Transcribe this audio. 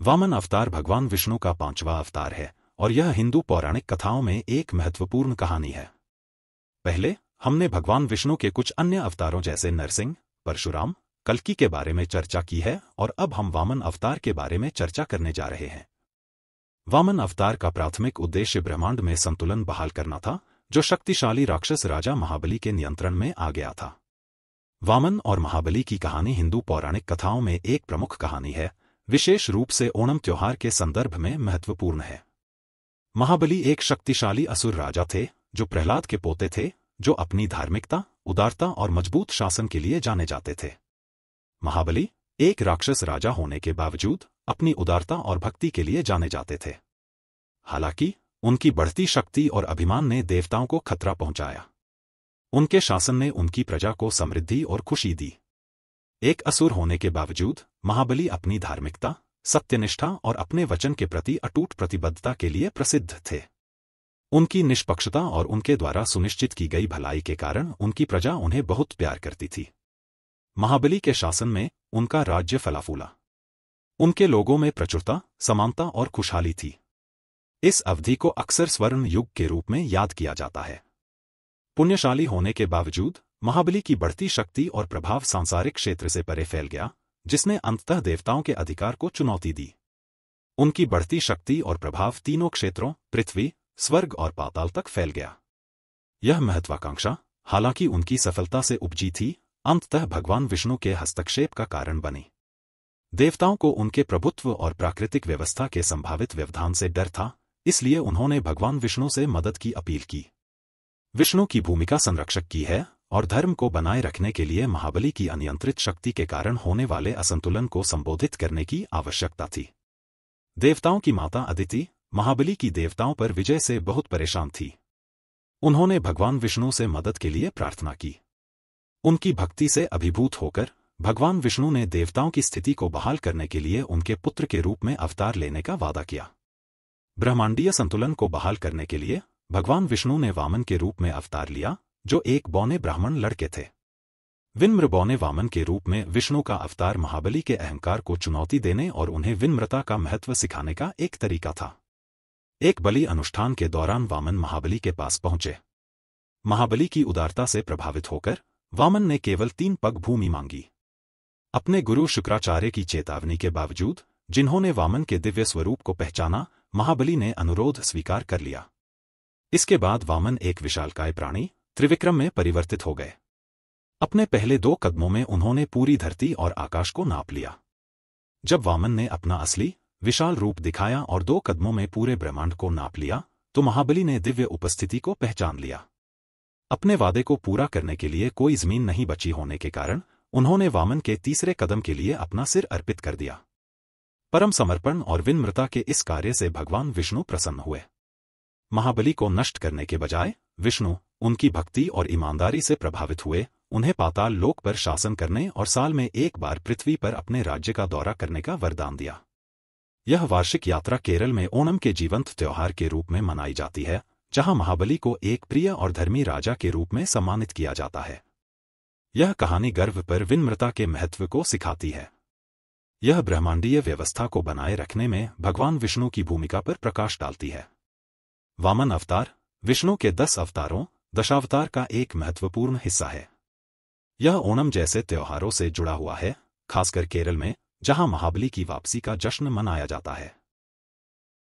वामन अवतार भगवान विष्णु का 5वां अवतार है और यह हिंदू पौराणिक कथाओं में एक महत्वपूर्ण कहानी है। पहले हमने भगवान विष्णु के कुछ अन्य अवतारों जैसे नरसिंह, परशुराम, कल्कि के बारे में चर्चा की है और अब हम वामन अवतार के बारे में चर्चा करने जा रहे हैं। वामन अवतार का प्राथमिक उद्देश्य ब्रह्मांड में संतुलन बहाल करना था, जो शक्तिशाली राक्षस राजा महाबली के नियंत्रण में आ गया था। वामन और महाबली की कहानी हिंदू पौराणिक कथाओं में एक प्रमुख कहानी है, विशेष रूप से ओणम त्योहार के संदर्भ में महत्वपूर्ण है। महाबली एक शक्तिशाली असुर राजा थे, जो प्रहलाद के पोते थे, जो अपनी धार्मिकता, उदारता और मजबूत शासन के लिए जाने जाते थे। महाबली एक राक्षस राजा होने के बावजूद अपनी उदारता और भक्ति के लिए जाने जाते थे। हालांकि उनकी बढ़ती शक्ति और अभिमान ने देवताओं को खतरा पहुंचाया। उनके शासन ने उनकी प्रजा को समृद्धि और खुशी दी। एक असुर होने के बावजूद महाबली अपनी धार्मिकता, सत्यनिष्ठा और अपने वचन के प्रति अटूट प्रतिबद्धता के लिए प्रसिद्ध थे। उनकी निष्पक्षता और उनके द्वारा सुनिश्चित की गई भलाई के कारण उनकी प्रजा उन्हें बहुत प्यार करती थी। महाबली के शासन में उनका राज्य फला फूला। उनके लोगों में प्रचुरता, समानता और खुशहाली थी। इस अवधि को अक्सर स्वर्ण युग के रूप में याद किया जाता है। पुण्यशाली होने के बावजूद महाबली की बढ़ती शक्ति और प्रभाव सांसारिक क्षेत्र से परे फैल गया, जिसने अंततः देवताओं के अधिकार को चुनौती दी। उनकी बढ़ती शक्ति और प्रभाव तीनों क्षेत्रों, पृथ्वी, स्वर्ग और पाताल तक फैल गया। यह महत्वाकांक्षा, हालांकि उनकी सफलता से उपजी थी, अंततः भगवान विष्णु के हस्तक्षेप का कारण बनी। देवताओं को उनके प्रभुत्व और प्राकृतिक व्यवस्था के संभावित व्यवधान से डर था, इसलिए उन्होंने भगवान विष्णु से मदद की अपील की। विष्णु की भूमिका संरक्षक की है और धर्म को बनाए रखने के लिए महाबली की अनियंत्रित शक्ति के कारण होने वाले असंतुलन को संबोधित करने की आवश्यकता थी। देवताओं की माता अदिति महाबली की देवताओं पर विजय से बहुत परेशान थी। उन्होंने भगवान विष्णु से मदद के लिए प्रार्थना की। उनकी भक्ति से अभिभूत होकर भगवान विष्णु ने देवताओं की स्थिति को बहाल करने के लिए उनके पुत्र के रूप में अवतार लेने का वादा किया। ब्रह्मांडीय संतुलन को बहाल करने के लिए भगवान विष्णु ने वामन के रूप में अवतार लिया, जो एक बौने ब्राह्मण लड़के थे। विनम्र बौने वामन के रूप में विष्णु का अवतार महाबली के अहंकार को चुनौती देने और उन्हें विनम्रता का महत्व सिखाने का एक तरीका था। एक बलि अनुष्ठान के दौरान वामन महाबली के पास पहुंचे। महाबली की उदारता से प्रभावित होकर वामन ने केवल 3 पग भूमि मांगी। अपने गुरु शुक्राचार्य की चेतावनी के बावजूद, जिन्होंने वामन के दिव्य स्वरूप को पहचाना, महाबली ने अनुरोध स्वीकार कर लिया। इसके बाद वामन एक विशालकाय प्राणी, त्रिविक्रम में परिवर्तित हो गए। अपने पहले 2 कदमों में उन्होंने पूरी धरती और आकाश को नाप लिया। जब वामन ने अपना असली, विशाल रूप दिखाया और 2 कदमों में पूरे ब्रह्मांड को नाप लिया, तो महाबली ने दिव्य उपस्थिति को पहचान लिया। अपने वादे को पूरा करने के लिए कोई जमीन नहीं बची होने के कारण उन्होंने वामन के तीसरे कदम के लिए अपना सिर अर्पित कर दिया। परम समर्पण और विनम्रता के इस कार्य से भगवान विष्णु प्रसन्न हुए। महाबली को नष्ट करने के बजाय विष्णु उनकी भक्ति और ईमानदारी से प्रभावित हुए, उन्हें पाताल लोक पर शासन करने और साल में एक बार पृथ्वी पर अपने राज्य का दौरा करने का वरदान दिया। यह वार्षिक यात्रा केरल में ओणम के जीवंत त्योहार के रूप में मनाई जाती है, जहां महाबली को एक प्रिय और धर्मी राजा के रूप में सम्मानित किया जाता है। यह कहानी गर्व पर विनम्रता के महत्व को सिखाती है। यह ब्रह्मांडीय व्यवस्था को बनाए रखने में भगवान विष्णु की भूमिका पर प्रकाश डालती है। वामन अवतार विष्णु के 10 अवतारों, दशावतार का एक महत्वपूर्ण हिस्सा है। यह ओणम जैसे त्योहारों से जुड़ा हुआ है, खासकर केरल में, जहां महाबली की वापसी का जश्न मनाया जाता है।